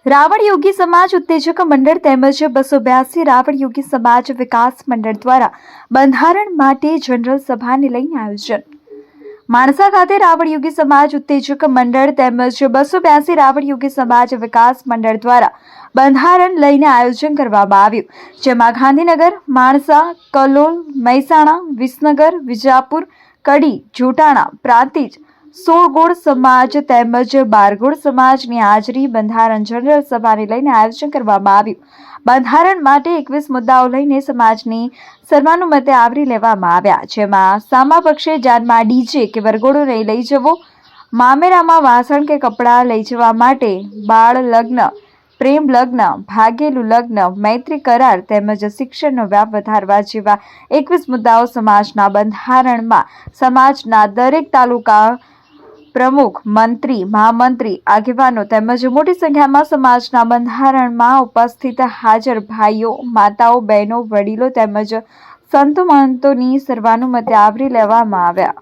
રાવણ યોગી સમાજ ઉત્તેજક મંડળ તેમજ 282 રાવણ યોગી સમાજ વિકાસ મંડળ દ્વારા બંધારણ માટે જનરલ સભાને લઈને આયોજન। માણસા ખાતે રાવણ યોગી સમાજ ઉત્તેજક મંડળ તેમજ 282 રાવણ યોગી સમાજ વિકાસ મંડળ દ્વારા બંધારણ લઈને આયોજન કરવામાં આવ્યું, જેમાં ગાંધીનગર, માણસા, કલોલ, મહેસાણા, વિસનગર, વિજાપુર, કડી, જોટાણા, પ્રાંતિજ, સોળગોળ સમાજ તેમજ બારગોળ સમાજની હાજરી બંધારણ જનરલ સભાને લઈને આયોજન કરવામાં આવ્યું। બંધારણ માટે 21 મુદ્દાઓ લઈને સમાજની સર્વાનુમતે આવરી લેવામાં આવ્યા, જેમાં સામા પક્ષે જાનમાં ડીજે કે વરઘોડો નહીં લઈ જવો, મામેરામાં વાસણ કે કપડાં લઈ જવા માટે, બાળ લગ્ન, પ્રેમ લગ્ન, ભાગેલું લગ્ન, મૈત્રી કરાર તેમજ શિક્ષણનો વ્યાપ વધારવા જેવા 21 મુદ્દાઓ સમાજના બંધારણમાં સમાજના દરેક તાલુકા પ્રમુખ, મંત્રી, મહામંત્રી, આગેવાનો તેમજ મોટી સંખ્યામાં સમાજના બંધારણમાં ઉપસ્થિત હાજર ભાઈઓ, માતાઓ, બહેનો, વડીલો તેમજ સંતો મહંતોની સર્વાનુમતે આવરી લેવામાં આવ્યા।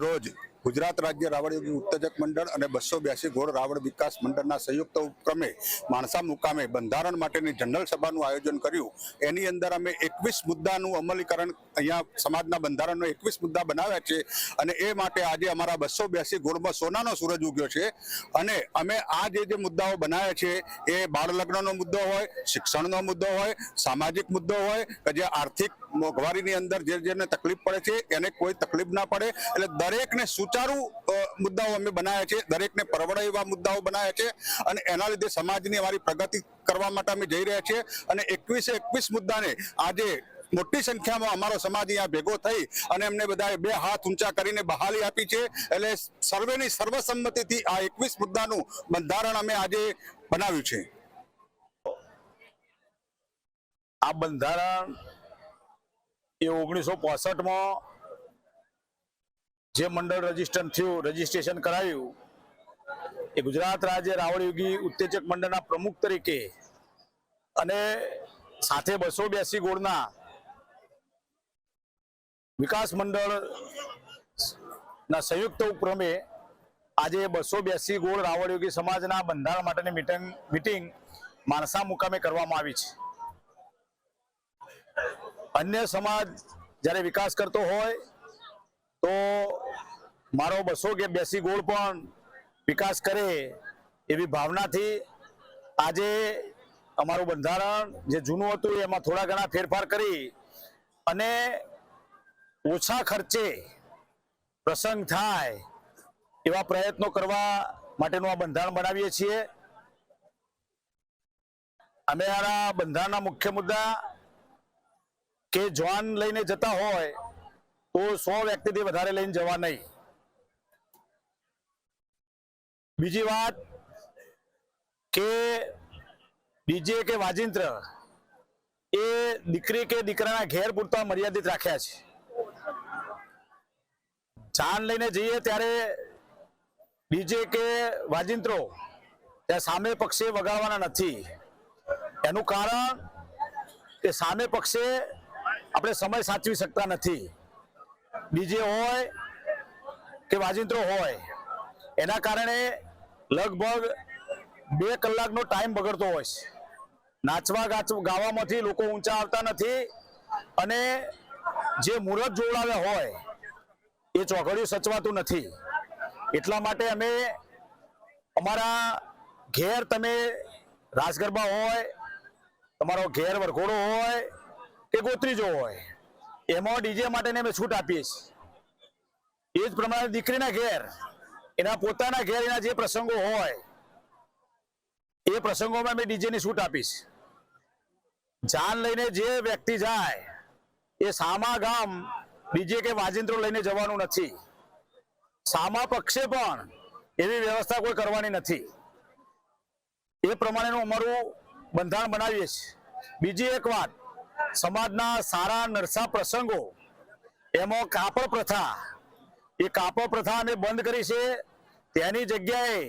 રોજ ગુજરાત રાજ્ય રાવણ યોગી ઉત્તેજક મંડળ અને 282 ગોળ રાવણ વિકાસ મંડળના સંયુક્ત ઉપક્રમે માણસા મુકામે બંધારણ માટેની જનરલ સભાનું આયોજન કર્યું। એની અંદર અમે 21 મુદ્દાનું અમલીકરણ અહીંયા સમાજના બંધારણનો 21 મુદ્દા બનાવ્યા છે અને એ માટે આજે અમારા 282 ગોળમાં સોનાનો સૂરજ ઉગ્યો છે અને અમે આ જે મુદ્દાઓ બનાવ્યા છે એ બાળ લગ્નનો મુદ્દો હોય, શિક્ષણનો મુદ્દો હોય, સામાજિક મુદ્દો હોય કે જે આર્થિક મોંઘવારીની અંદર જેને તકલીફ પડે છે એને કોઈ તકલીફ ના પડે, એટલે દરેકને સુચારુ મુદ્દાઓ અમે બનાવ્યા છે, દરેકને પરવડે એવા મુદ્દાઓ બનાવ્યા છે અને એના લીધે સમાજની અમારી પ્રગતિ કરવા માટે અમે જઈ રહ્યા છીએ અને 21 મુદ્દાને આજે મોટી સંખ્યામાં અમારો સમાજ અહીંયા ભેગો થઈ અને એમને બધાએ 2 હાથ ઊંચા કરીને બહાલી આપી છે। એટલે સર્વેની સર્વસંમતિથી આ 21 મુદ્દાનું બંધારણ અમે આજે બનાવ્યું છે। આ બંધારણ એ 1965માં જે મંડળ રજીસ્ટ્રેશન કરાયું એ ગુજરાત રાજ્ય રાવણ યોગી ઉત્તેજક મંડળના પ્રમુખ તરીકે અને સાથે 282 ગોળના વિકાસ મંડળના સંયુક્ત ઉપક્રમે આજે 282 ગોળ રાવણ યોગી સમાજના બંધારણ માટેની મીટિંગ માણસા મુકામે કરવામાં આવી છે। અન્ય સમાજ જ્યારે વિકાસ કરતો હોય તો મારો 282 ગોળ પણ વિકાસ કરે એવી ભાવનાથી આજે અમારું બંધારણ જે જૂનું હતું એમાં થોડા ઘણા ફેરફાર કરી અને ઓછા ખર્ચે પ્રસંગ થાય એવા પ્રયત્નો કરવા માટેનું આ બંધારણ બનાવીએ છીએ। અમે આ બંધારણના મુખ્ય મુદ્દા કે જોન લઈને જતા હોય તો 100 વ્યક્તિથી વધારે લઈને જવા નહીં। બીજી વાત કે ડીજે કે વાજિંત્ર એ દીકરી કે દીકરાના ઘેર પૂરતા મર્યાદિત રાખ્યા છે। જાન લઈને જઈએ ત્યારે ડીજે કે વાજિંત્રો ત્યાં સામે પક્ષે વગાડવાના નથી। એનું કારણ કે સામે પક્ષે આપણે સમય સાચવી શકતા નથી। ડીજે હોય કે વાજિંત્રો હોય એના કારણે લગભગ 2 કલાકનો ટાઈમ બગડતો હોય છે। નાચવા ગાવામાંથી લોકો ઊંચા આવતા નથી અને જે મુહૂર્ત જોડાવ્યા હોય એ ચોઘડિયું સચવાતું નથી। એટલા માટે અમે અમારા ઘેર તમે રાસ ગરબા હોય, તમારો ઘેર વરઘોડો હોય કે ગોત્રીજો હોય એમાં ડીજે માટેને અમે છૂટ આપીએ છીએ। એ જ પ્રમાણે દીકરીના ઘેર એના પોતાના ઘેર એના જે પ્રસંગો હોય એ પ્રસંગોમાં અમે ડીજેની છૂટ આપીશ। જાન લઈને જે વ્યક્તિ જાય એ સામા ગામ ડીજે કે વાજિંત્રો લઈને જવાનું નથી। સામા પક્ષે પણ એવી વ્યવસ્થા કોઈ કરવાની નથી। એ પ્રમાણેનું અમારું બંધારણ બનાવીએ છીએ। બીજી એક વાત, સમાજના સારા નરસા પ્રસંગો એમાં કાપડ પ્રથા, એ કાપડ પ્રથા અમે બંધ કરી છે. તેની જગ્યાએ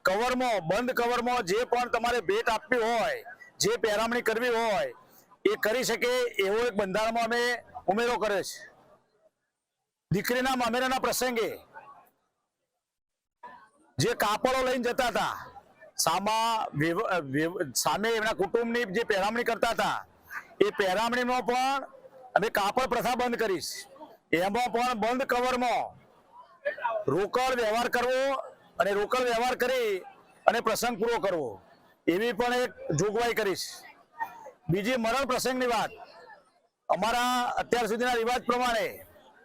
કવરમાં, બંધ કવરમાં જે પણ તમારે ભેટ આપવી હોય, જે પહેરામણી કરવી હોય એ કરી શકે એવો એક બંધારણમાં અમે ઉમેરો કર્યો છે. દીકરીના મામેરાના પ્રસંગે જે કાપડો લઈને જતા હતા, સામે એમના કુટુંબની જે પહેરામણી કરતા હતા, એ પહેરામણીમાં પણ અમે કાપડ પ્રથા બંધ કરીશ. એમાં પણ બંધ કવરમાં રોકડ વ્યવહાર કરવો અને રોકડ વ્યવહાર કરી અને પ્રસંગ પૂરો કરવો એવી પણ એક જોગવાઈ કરીશ. બીજી મરણ પ્રસંગની વાત, અમારા અત્યાર સુધીના રિવાજ પ્રમાણે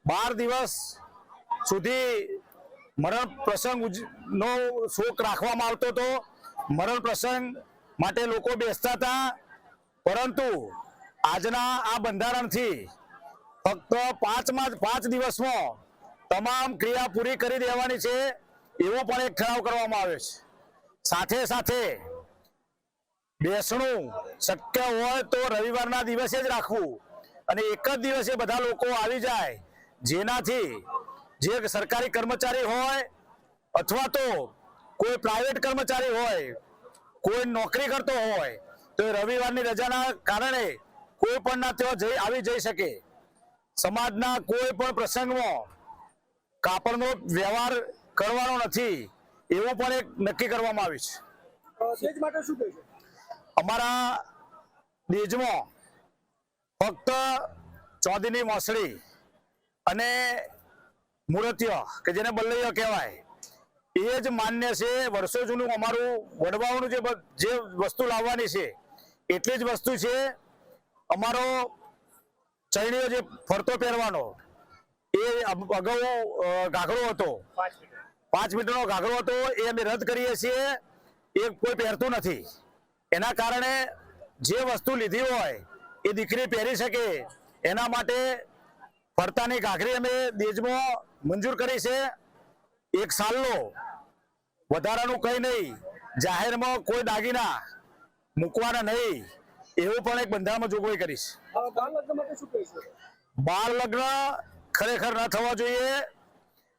12 દિવસ સુધી મરણ પ્રસંગ નો શોક રાખવામાં આવતો હતો. મરણ પ્રસંગ માટે લોકો બેસતા હતા, પરંતુ આજના આ બંધારણથી ફક્ત 5 દિવસમાં તમામ ક્રિયા પૂરી કરી દેવાની છે એવો પણ એક ઠરાવ કરવામાં આવ્યો છે. સાથે સાથે બેસણું શક્ય હોય તો રવિવારના દિવસે જ રાખવું અને એક જ દિવસે બધા લોકો આવી જાય, જેનાથી જે સરકારી કર્મચારી હોય અથવા તો કોઈ પ્રાઇવેટ કર્મચારી હોય, કોઈ નોકરી કરતો હોય તો રવિવારની રજાના કારણે કોઈ પણ ના ત્યાં આવી જઈ શકે. સમાજના કોઈ પણ પ્રસંગમાં કાપડનો વ્યવહાર કરવાનો નથી એવું પણ એક નક્કી કરવામાં આવ્યું છે. સેજ માટે શું કહેશો? અમારા દેશમાં ફક્ત ચોદીની મોસળી અને મૂર્તિઓ કે જેને બલ્લૈયો કહેવાય એ જ માન્ય છે. વર્ષો જૂનું અમારું વડવાઓનું જે વસ્તુ લાવવાની છે એટલી જ વસ્તુ છે. અમારો ચૈણીઓ જે ફરતો પહેરવાનો એ અગાઉ ઘાઘરો હતો, 5 મીટરનો ઘાઘરો હતો, એ અમે રદ કરીએ છીએ. એ કોઈ પહેરતું નથી. એના કારણે જે વસ્તુ લીધી હોય એ દીકરી પહેરી શકે એના માટે ફરતાની ઘાઘરી અમે દેશમાં મંજૂર કરી છે. 1 સાલનો વધારાનું કંઈ નહીં, જાહેરમાં કોઈ દાગીના મૂકવાના નહીં એવું પણ એક બંધારણમાં જોગવાઈ કરીશ. બાળ લગ્ન માટે શું કહેશો? બાળ લગ્ન ખરેખર ન થવા જોઈએ.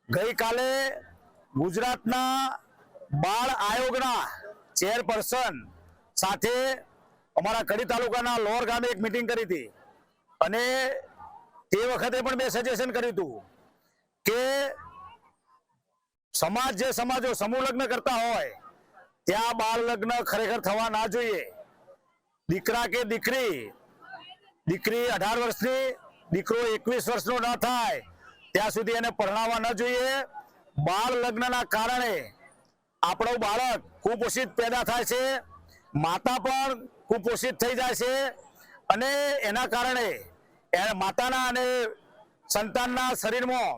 ગઈકાલે ગુજરાતના બાળ આયોગના ચેરપર્સન સાથે અમારા કડી તાલુકાના લોર ગામે એક મીટિંગ કરી હતી અને તે વખતે પણ મેં સજેશન કર્યું હતું કે જે સમાજો સમૂહ લગ્ન કરતા હોય ત્યાં બાળ લગ્ન ખરેખર થવા ના જોઈએ. દીકરા કે દીકરી 18 વર્ષની, દીકરો 21 વર્ષનો ન થાય ત્યાં સુધી એને પરણાવવા ન જોઈએ. બાળ લગ્નના કારણે આપણું બાળક કુપોષિત પેદા થાય છે, માતા પણ કુપોષિત થઈ જાય છે અને એના કારણે માતાના અને સંતાનના શરીરમાં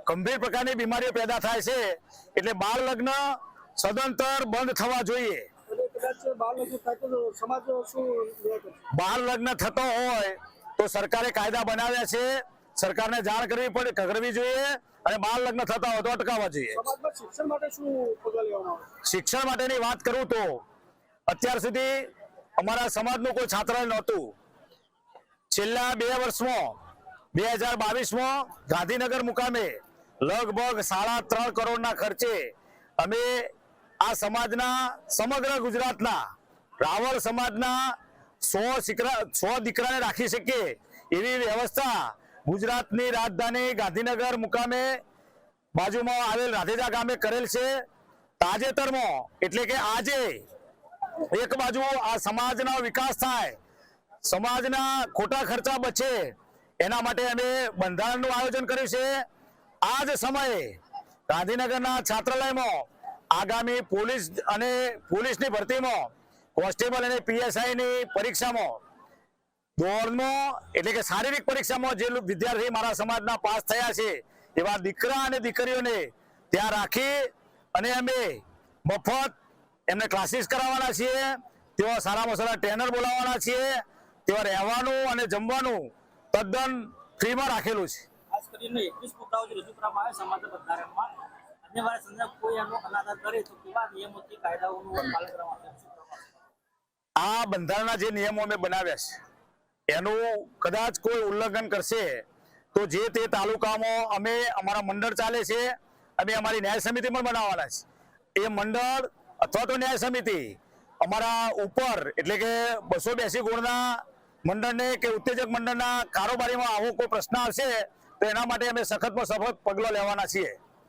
ગંભીર પ્રકારની બીમારીઓ પેદા થાય છે. એટલે બાળ લગ્ન સદંતર બંધ થવા જોઈએ. બાળ લગ્ન થતો હોય તો સરકારે કાયદા બનાવ્યા છે, સરકારને જાણ કરવી જોઈએ અને બાળ લગ્ન થતા હોય તો અટકાવવા જોઈએ. શિક્ષણ માટેની વાત કરું તો અત્યાર સુધી અમારા સમાજનું કોઈ છાત્રાલય નહોતું. છેલ્લા 2 વર્ષમાં 2022માં ગાંધીનગર મુકામે લગભગ 3.5 કરોડના ખર્ચે અમે આ સમાજના સમગ્ર ગુજરાતના રાવળ સમાજના 100 દીકરાને રાખી શકીએ એવી વ્યવસ્થા ગુજરાતની રાજધાની ગાંધીનગર મુકામે બાજુમાં આવેલ રાધેજા ગામે કરેલ છે. તાજેતરમાં એટલે કે આજે એક બાજુ આ સમાજનો વિકાસ થાય, સમાજના ખોટા ખર્ચા બચે એના માટે અમે બંધારણનું આયોજન કર્યું છે. આ જ સમયે ગાંધીનગરના છાત્રાલયમાં આગામી પોલીસની ભરતીમાં કોન્સ્ટેબલ અને PSIની પરીક્ષામાં દોડમાં એટલે કે શારીરિક પરીક્ષામાં જે વિદ્યાર્થી મારા સમાજના પાસ થયા છે એવા દીકરા અને દીકરીઓને ત્યાં રાખી અને અમે મફત એમને ક્લાસીસ કરાવવાના છીએ. તેઓ સારામાં સારા ટ્રેનર બોલાવવાના છીએ. તેઓ રહેવાનું અને જમવાનું તદ્દન ફ્રીમાં રાખેલું છે. ખાસ કરીને 21 મુદ્દાઓ જે રજૂ કરવામાં આવે સમાજના બંધારણમાં અનિવાર્ય સંદર્ભ કોઈ એનો અનાદર કરે તો કેવા નિયમોથી કાયદાઓનું પાલન કરવામાં આવશે? આ બંધારણના જે નિયમો અમે બનાવ્યા છે એનું કદાચ કોઈ ઉલ્લંઘન કરશે તો જે તે તાલુકામાં અમે અમારા મંડળ ચાલે છે, અમે અમારી ન્યાય સમિતિ પણ બનાવવાના છે। એ મંડળ અથવા તો ન્યાય સમિતિ અમારા ઉપર એટલે કે 282 ગુણના મંડળને કે ઉત્તેજક મંડળના કારોબારીમાં આવો કોઈ પ્રશ્ન આવશે તો એના માટે અમે સખતમાં સખત પગલાં લેવાના છીએ।